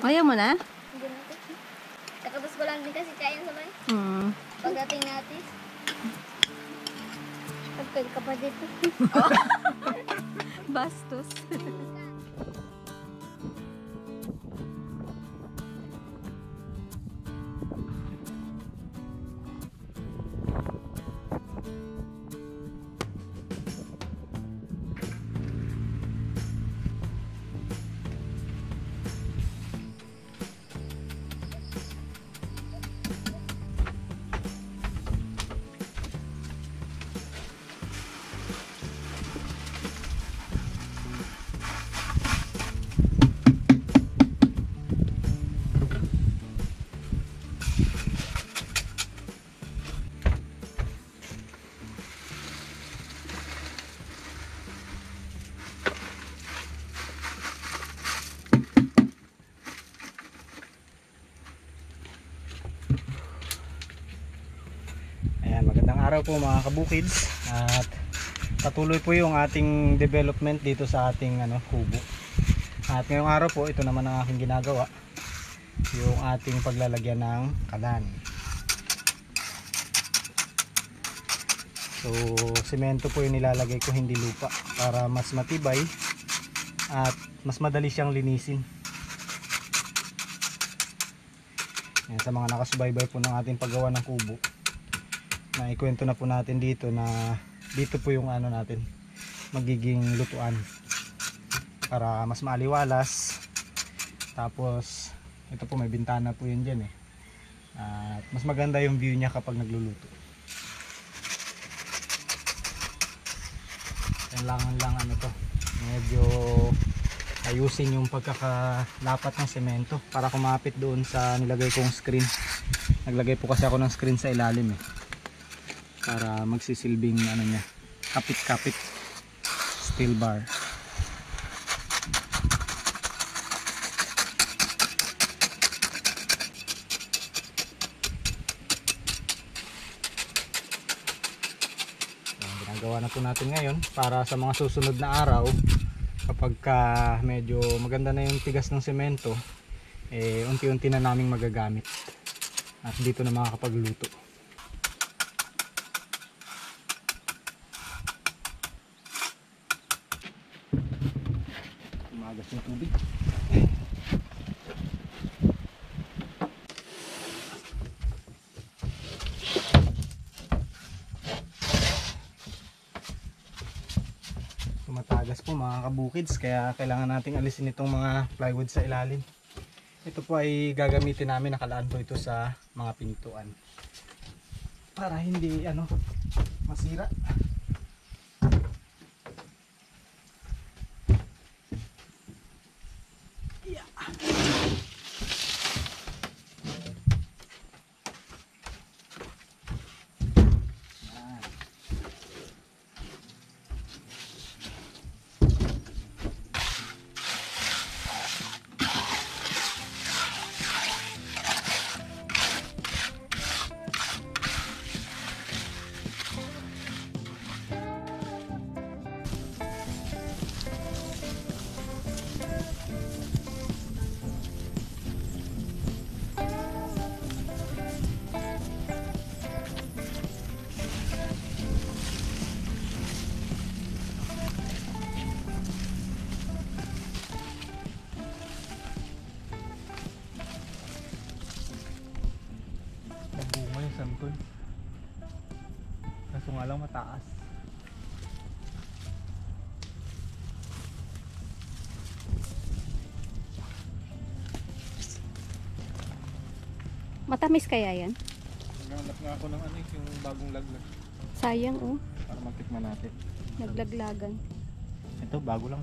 Ayaw mo na? Hindi natin. Takapos ko lang din kasi kaya sabay. Pagdating natin. Pagkag ka pa dito. Bastos. Magandang araw po mga kabukids, at patuloy po yung ating development dito sa ating kubo. At ngayong araw po, ito naman ang aking ginagawa, yung ating paglalagyan ng kalan. So semento po yung nilalagay ko, hindi lupa, para mas matibay at mas madali siyang linisin. Yan, sa mga nakasubaybay po ng ating paggawa ng kubo, na ikwento na po natin dito na dito po yung natin magiging lutuan para mas maaliwalas. Tapos ito po, may bintana po yun dyan at mas maganda yung view niya kapag nagluluto. Kailangan lang to, medyo ayusin yung pagkakalapat ng semento para kumapit doon sa nilagay kong screen. Naglagay po kasi ako ng screen sa ilalim para magsisilbing niya, kapit-kapit steel bar. Ginagawa na po natin ngayon para sa mga susunod na araw, kapag medyo maganda na yung tigas ng semento, unti-unti na naming magagamit at dito na makakapagluto. Tumagas yung tubig. Tumatagas po mga kabukids, kaya kailangan nating alisin itong mga plywood sa ilalim. Ito po ay gagamitin namin, nakalaan po ito sa mga pintuan para hindi masira. Santol, kaso nga lang mataas. Matamis kaya yan? Naghanap nga ako ng yung bagong laglag. Sayang para matikman natin. Naglaglagan. Ito bago lang.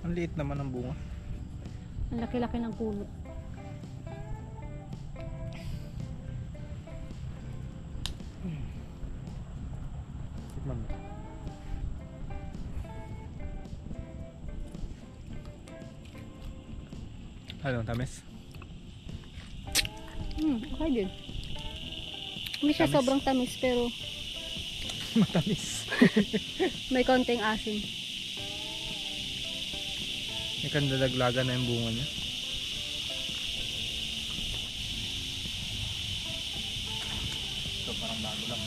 Ang liit naman ng bunga. Ang laki-laki ng puno. Ano, tamis? Okay din. Hindi siya Tamis. sobrang tamis, pero Matamis. may konting asin. May kandalaglagan na yung bunga niya. Bago lang.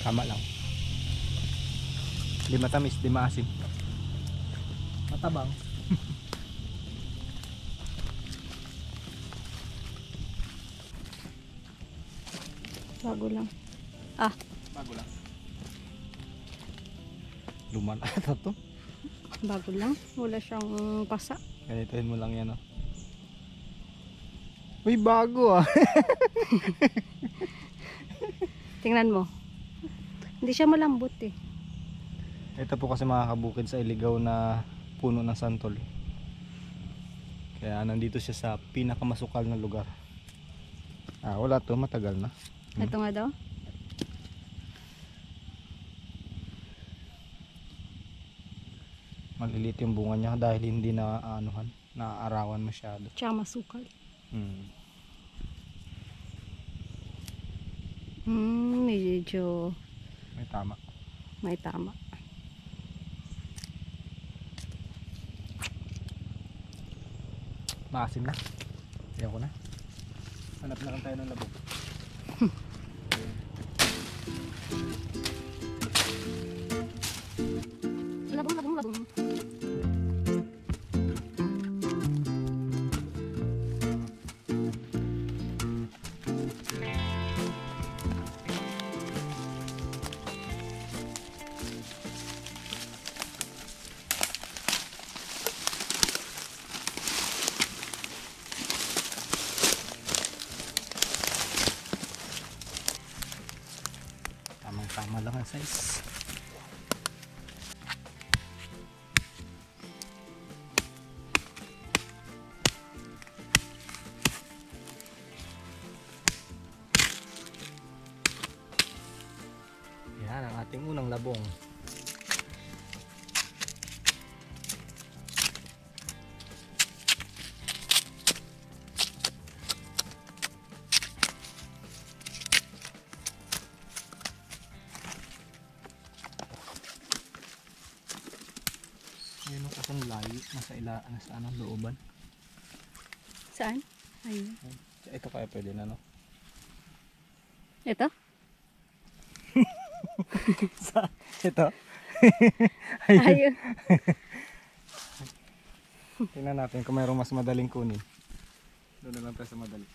Tama lang. Di matamis, di maasim. Matabang. Bago lang. Bago lang. Luman ata to. Bago lang. Wala siyang pasa. Ganitohin mo lang yan, oh. Uy, bago ah. Tingnan mo. Hindi siya malambot eh. Ito po kasi makakabukid sa iligaw na puno ng santol. Kaya nandito siya sa pinakamasukal na lugar. Wala to, matagal na. Ito nga daw. Maliliit yung bunga niya dahil hindi na naaarawan masyado. Tsaka masukal. Medyo May tama. may tama. Maasim na. Ayaw ko na. Hanap na lang tayo ng labog. Labong. Tama lang ang size. Yan ang ating unang labong. Ayun kasi ang layo, nasa looban. Saan? Ayun. Ito kaya pwede na, no? Ito? Ito? Ayun. Tingnan natin kung mayroong mas madaling kunin. Doon na lang tayo sa madali.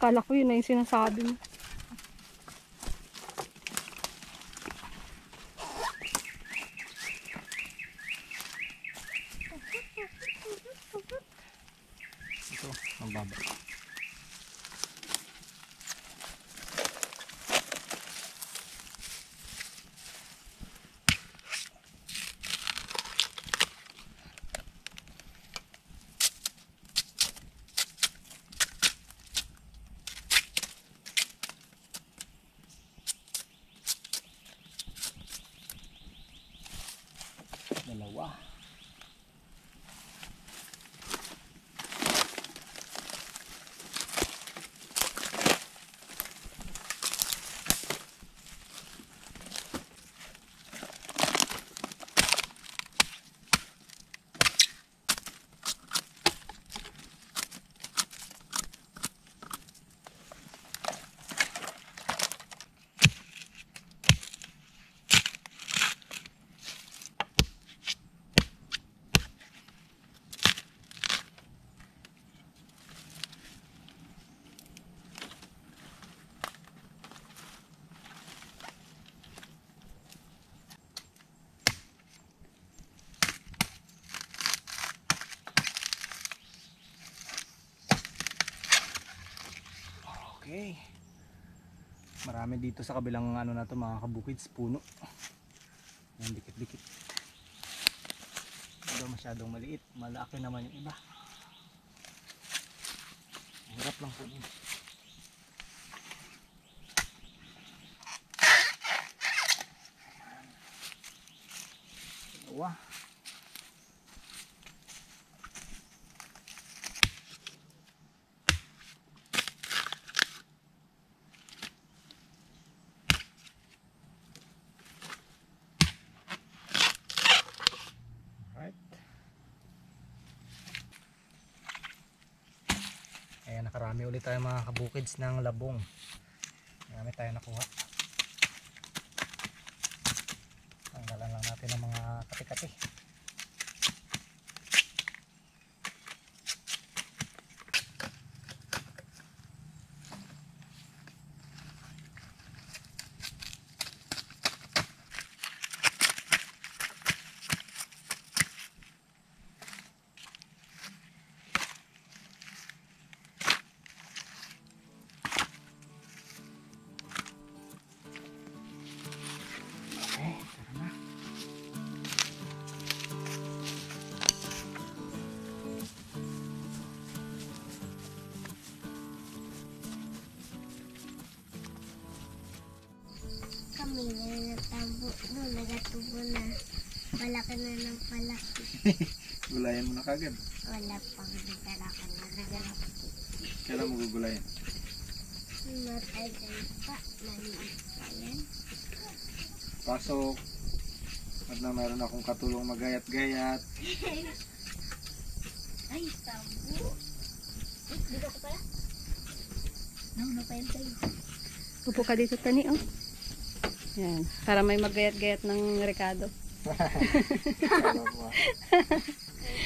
Kala ko yun na yung sinasabi mo. Ito, ang baba. Dalawa. Okay. Marami dito sa kabilang na to, mga kabukids, puno. Yan, dikit-dikit. Ito masyadong maliit, malaki naman yung iba. Hirap lang po yun. Dalawa. ulit tayo mga kabukids ng labong. Marami tayo nakuha. Tanggalan lang natin ng mga kati-kati. Kami na natabo doon, nagatubo na. Malaki na ng palaki. Gulayan mo na kagad. Wala pang nagdala ka na nagalaki. Kailan mo gugulayan? Matagal pa, maliit pa yan. Pasok. At na meron akong katulong magayat-gayat. Ay, tabo. Dito ko pala. Nauna pa yan tayo. Upo ka dito, Tani, oh. Yan. Para may magayat-gayat ng Ricardo. Alam mo, ah.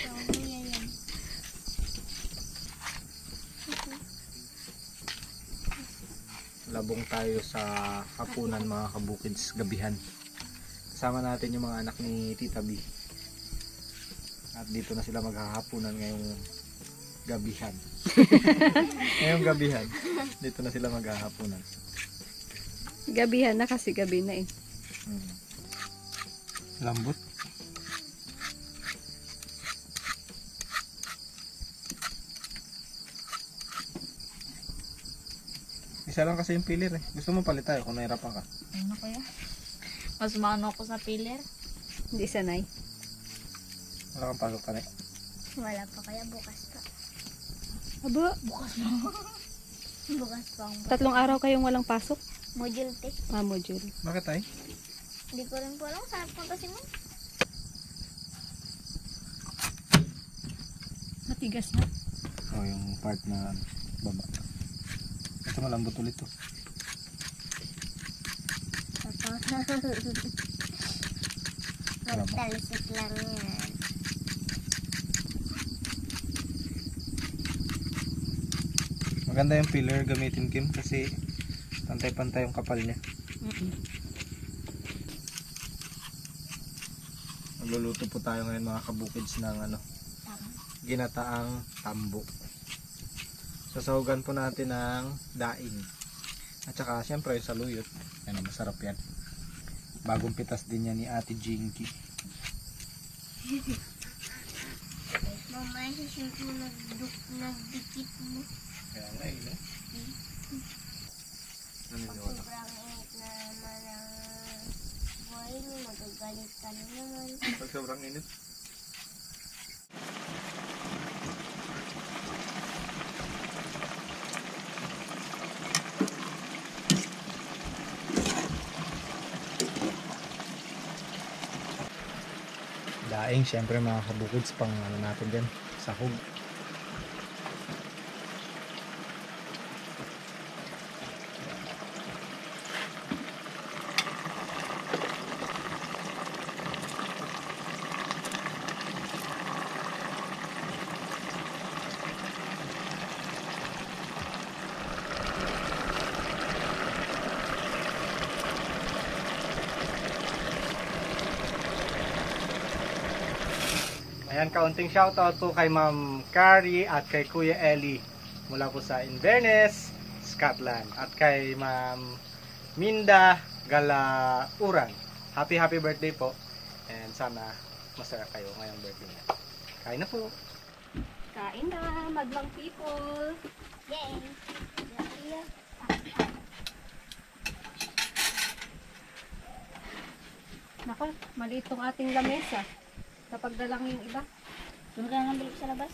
Tabo yan. Labong tayo sa hapunan mga kabukids gabihan. Kasama natin yung mga anak ni Tita B. At dito na sila maghahapunan ngayong gabihan. Ngayong gabihan. Dito na sila maghahapunan. Gabihan na kasi gabi na eh. Lambot. Isa lang kasi yung pilir eh. Gusto mo palit tayo kung nahirapan ka? Ano kaya? Mas mano ako sa pillar. Hindi sanay. Wala kang pasok ka na eh. Wala pa kaya, bukas pa. Aba, Bukas pa. Bukas pa ang 3 araw kayong walang pasok. module te. Module. Bakit tayo? Hindi ko rin po alam saan punta si Mon. Matigas na. O yung part na baba. Ito malambot ulit to. Magtalsik lang yan. Maganda yung pillar gamitin, Kim, kasi pantay-pantay yung kapal niya. Magluluto po tayo ngayon mga kabukids ng ginataang tambo. Sasahugan po natin ng daing. At saka siyempre yung saluyot. Yan, masarap yan. Bagong pitas din yan ni Ate Jinky. Mama, isa mo nagdikit mo. Kaya nga eh, no? Sobrang init na naman ang buhay mo. Magagalit ka na naman. Pag sobrang init. Daing syempre mga kabukids pang natin dyan, sahog. Ayan, kaunting shoutout po kay Ma'am Carrie at kay Kuya Ellie mula po sa Inverness, Scotland, at kay Ma'am Minda Galauran. Happy birthday po, and sana masaya kayo ngayong birthday niya. Kain na po. Kain na, madlang people. Yay! Yeah. Nako, maliit tong ating lamesa. Kapag dalang yung iba. Doon ka nang bilog sa labas.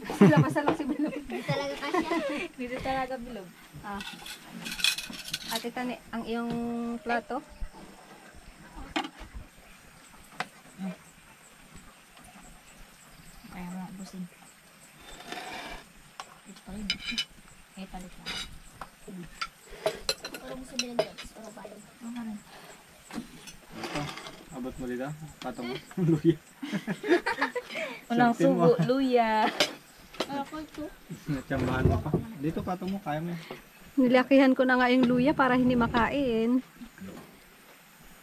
Sila pa lang si Bilog. Hindi talaga kasya. Dito talaga Bilog. Ah. Ate Tani, ang iyong plato. Kaya mo busin. Ito pa rin. Eh, talit na. Wala mo sabihin ng dogs. O bali. Ito, abot mo dito. Patong mo. Luya. Unang Swerte mo. subo, luya. Ako ito. Natsambahan mo pa. Dito patong mo, kaya mo yan. Nilakihan ko na nga yung luya para hindi makain.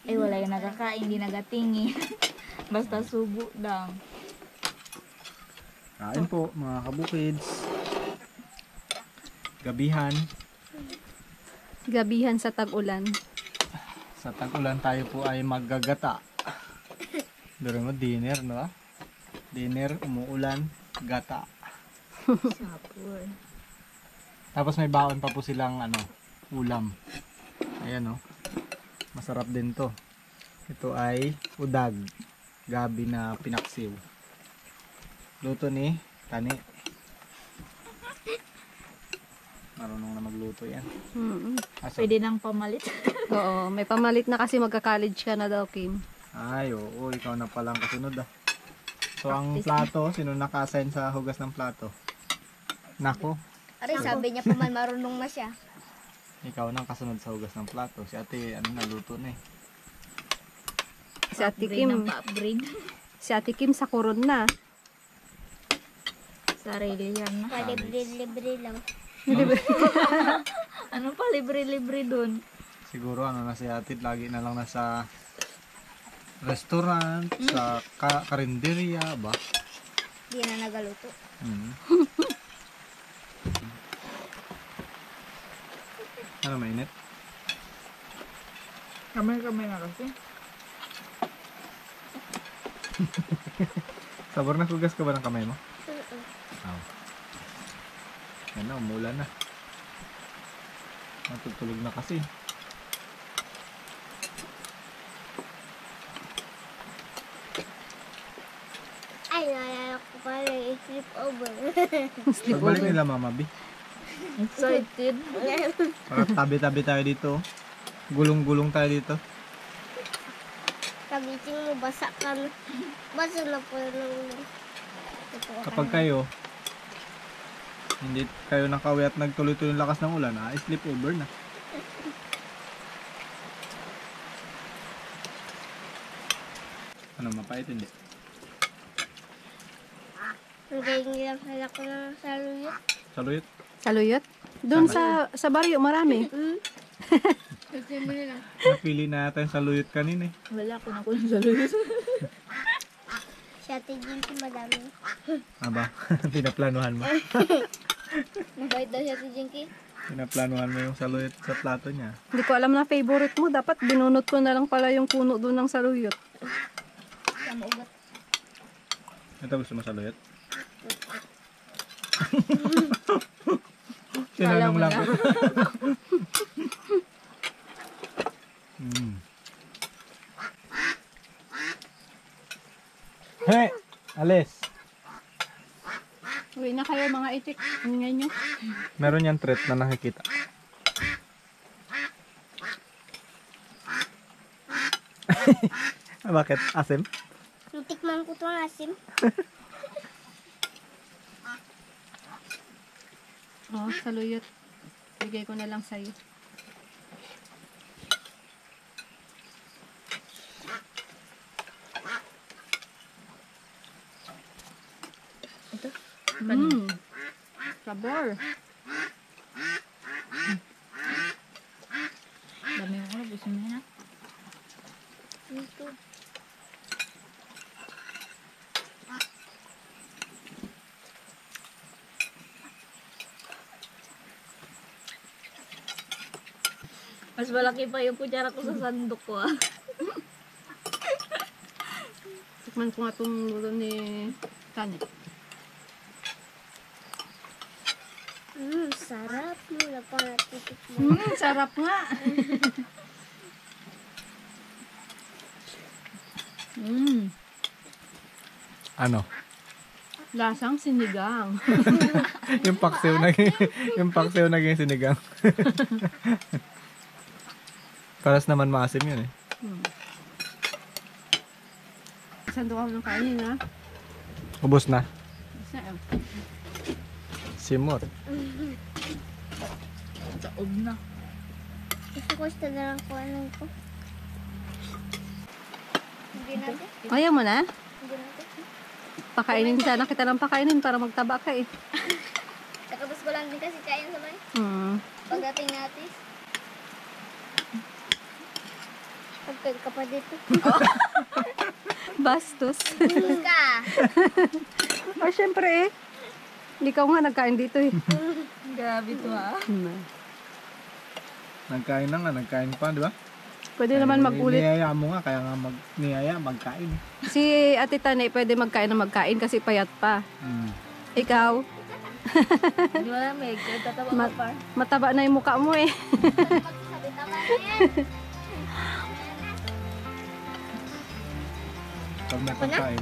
Eh, wala yung nagkakain, hindi nagatingi. Basta subo lang. Kain po mga kabukids. Gabihan. Gabihan sa tag-ulan. Sa tag-ulan tayo po ay maggagata. Pero mo dinner, no? Dinner, umuulan, gata. Sapur. Tapos may baon pa po silang ano, ulam. Ayan, no? Masarap din to. Ito ay udag. Gabi na pinaksiw. Luto ni Tani. Marunong na magluto yan. Aso? Pwede nang pamalit. Oo, may pamalit na kasi magka-college ka na daw, Kim. Ay, oo, ikaw na palang kasunod ah. So ang plato, sino naka-assign sa hugas ng plato? Nako, Aray, sabi niya pa man marunong na siya. ikaw nang kasunod sa hugas ng plato. Si ate, ano, naluto na eh. Si Ate Upgrade ng Kim, pa-upgrade. si Ate Kim sa kuron na. Sarili yan na. Palibre-libre lang. Ano pa, libre-libre dun? Siguro ano na si ate, lagi na lang nasa restaurant, sa karinderya ba? Di na nagaluto. Mm. Ano, mainit? Kamay-kamay na kasi. Sabor na hugas ka ba ng kamay mo? Oo. Yan na, umulan na. Natutulog na kasi. Ay, naalala ko pala yung flip over. Pagbalik nila Mama B. Excited. Para tabi-tabi tayo dito. Gulong-gulong tayo dito. Pagising mo, basa ka na. Basa na po ng... Kapag kayo hindi kayo nakauwi at nagtuloy-tuloy yung lakas ng ulan, sleep over na. Ano, mapait hindi? Ang galing nilang hala ko ng saluyot. Saluyot? Saluyot? Doon sa baryo, marami. Kasi mo na lang. Napili na yata yung saluyot kanina eh. Wala ko na kung salulit. Si Ate Jinky madami. Aba, pinaplanuhan mo. Mabait daw si Ate Jinky. Pinaplanuhan mo yung saluyot sa plato niya. Hindi ko alam na favorite mo. Dapat binunot ko na lang pala yung puno doon ng saluyot. Siya maugat. Ito gusto mo saluyot? Sinanong lang ko. Hey! Alis! Uwi na kayo mga itik. Ingay nyo. Meron yan threat na nakikita. Bakit? Asim? Natikman ko itong asim. Oh, saluyot. Bigay ko na lang sa'yo. Ito? Sabor. Dami mo ko na. Gusto mo na. Ito. Mas malaki pa yung kutsara ko sa sandok ko ah. Tikman ko nga itong luto ni Tani. Sarap. Mula pa natitikman. Sarap nga. Ano? Lasang sinigang. yung paksiw naging sinigang. Paras naman maasim yun eh. Sando ka ng kanin ha. Ubus na. Isa, Simot. Saob na. Gusto ko sa na lang kung anong ko. Hindi natin. Ayaw mo na? Hindi natin. Pakainin sana kita ng pakainin para magtaba ka eh. Kakabas ko lang din kasi kain sa may. Pagdating natin. Pagkain ka pa dito. Bastos. Tulog ka. Ah, syempre eh. Ikaw nga nagkain dito eh. Grabe to ah. Nagkain na nga, nagkain pa, di ba? Pwede naman magulit. Niyaya mo nga, kaya nga niyaya, magkain. Si Ate Tane pwede magkain na magkain kasi payat pa. Ikaw, Hindi mo lamig. Tatawa ka pa. mataba na yung mukha mo eh. Magsasabi-tama na yan. Pag may pagkain,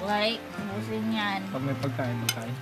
Like, ubusin yan. pag may pagkain, magkain.